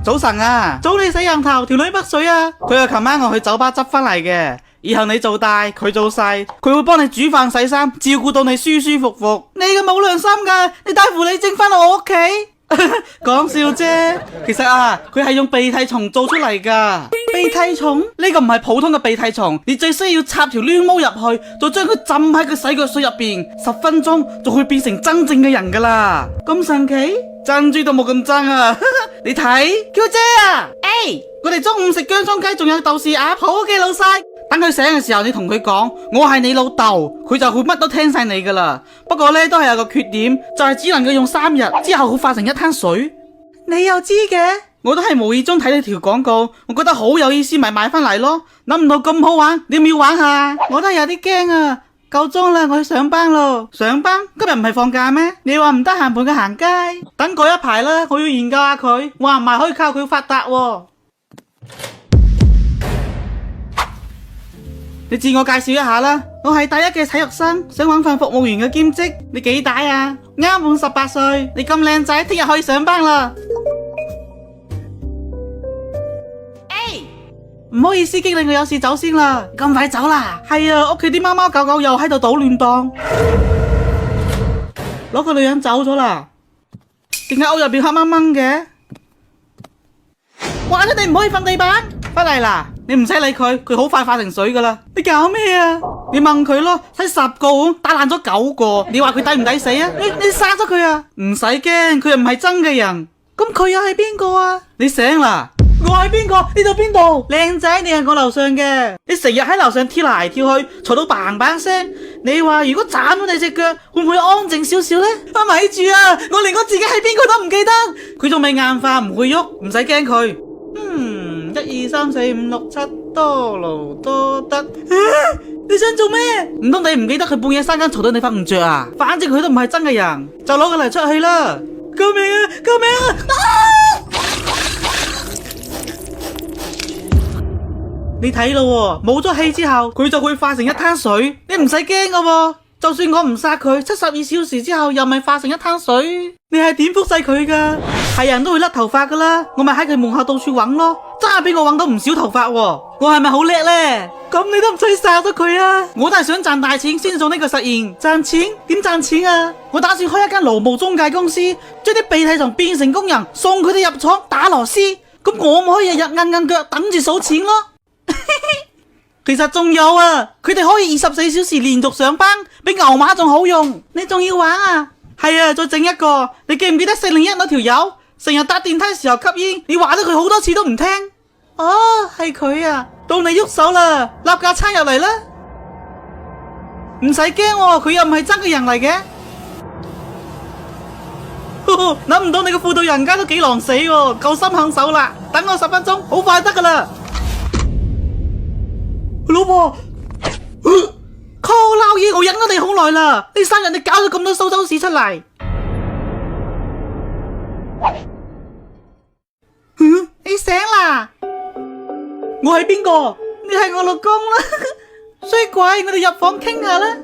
早晨啊，早你死人頭，條女乜水啊？佢係琴晚我去酒吧執翻嚟嘅。以後你做大，佢做細，佢會幫你煮飯洗衫，照顧到你舒舒服服。你咁冇良心噶，你帶狐狸精翻我屋企？講笑啫，其實啊，佢係用鼻涕蟲做出嚟噶。鼻涕蟲呢個唔係普通嘅鼻涕蟲，你最需要插條攣毛入去，再將佢浸喺個洗腳水入邊10分鐘，就會變成真正嘅人噶啦。咁神奇？珍珠都冇咁真啊！你睇，嬌姐啊，我哋中午食薑蔥雞，仲有豆豉鴨，好嘅老細。等佢醒嘅時候，你同佢講，我係你老豆，佢就會乜都聽晒你噶啦。不過呢，都係有個缺點，就係只能夠用3日之後會化成一灘水。你又知嘅？我都係無意中睇你條廣告，我覺得好有意思，咪買翻嚟咯。諗唔到咁好玩，你要唔要玩下？我都係有啲驚啊！夠鐘啦，我去上班咯。上班？今日唔係放假咩？你話唔得閒陪佢行街？等過一排啦，我要研究下佢，話唔埋可以靠佢發達喎。你自我介紹一下啦，我係大一嘅體育生，想搵份服務員嘅兼職。你幾大啊？啱滿18歲。你咁靚仔，聽日可以上班啦。唔好意思，經理，我有事走先啦。咁快走啦？係啊，屋企啲貓貓狗狗又喺度搗亂檔。攞個女人走咗啦？點解屋入邊黑掹掹嘅？話咗你唔可以瞓地板。返嚟啦，你唔使理佢，佢好快化成水噶啦。你搞咩啊？你問佢咯，睇10個碗打爛咗9個，你話佢抵唔抵死啊？你殺咗佢啊？唔使驚，佢又唔係真嘅人。咁佢又係邊個啊？你醒啦？我係邊個？呢度邊度？靚仔，你係我樓上嘅。你成日喺樓上跳嚟跳去，嘈到嘭嘭聲。你話如果斬咗你隻腳，會唔會安靜少少呢？咪住啊！我連我自己係邊個都唔記得。佢仲未硬化，唔會喐，唔使驚佢。1 2 3 4 5 6 7，多勞多得。你想做咩？唔通你唔記得佢半夜3更嘈到你瞓唔着啊？反正佢都唔係真嘅人，就攞佢嚟出氣啦！救命啊！救命啊！你睇咯，冇咗氣之後，佢就會化成一灘水。你唔使驚噶，就算我唔殺佢，72小時之後又咪化成一灘水。你係點覆晒佢噶？係人都會甩頭髮噶啦，我咪喺佢門口到處揾咯，真係俾我揾到唔少頭髮。我係咪好叻呢？咁你都唔使殺咗佢啊！我都係想賺大錢先做呢個實驗。賺錢？點賺錢啊？我打算開一間勞務中介公司，將啲鼻涕蟲變成工人，送佢哋入廠打螺絲。咁我咪可以日日硬腳等住數錢咯。其實仲有啊，佢哋可以24小時連續上班，比牛馬仲好用。你仲要玩啊？係啊，再整一個。你記唔記得401嗰條友成日搭電梯時候吸煙？你話咗佢好多次都唔聽。哦，係佢啊，到你喐手啦，立架撐入嚟啦。唔使驚，佢又唔係真嘅人嚟嘅。諗唔到你個輔導人家都幾狼死喎，夠心狠手辣。等我10分鐘，好快得噶啦。老婆，靠撈嘢，我忍咗你好耐啦！你生日你搞咗咁多蘇州屎出嚟。你醒啦？我係邊個？你係我老公啦。衰鬼，我哋入房傾下啦。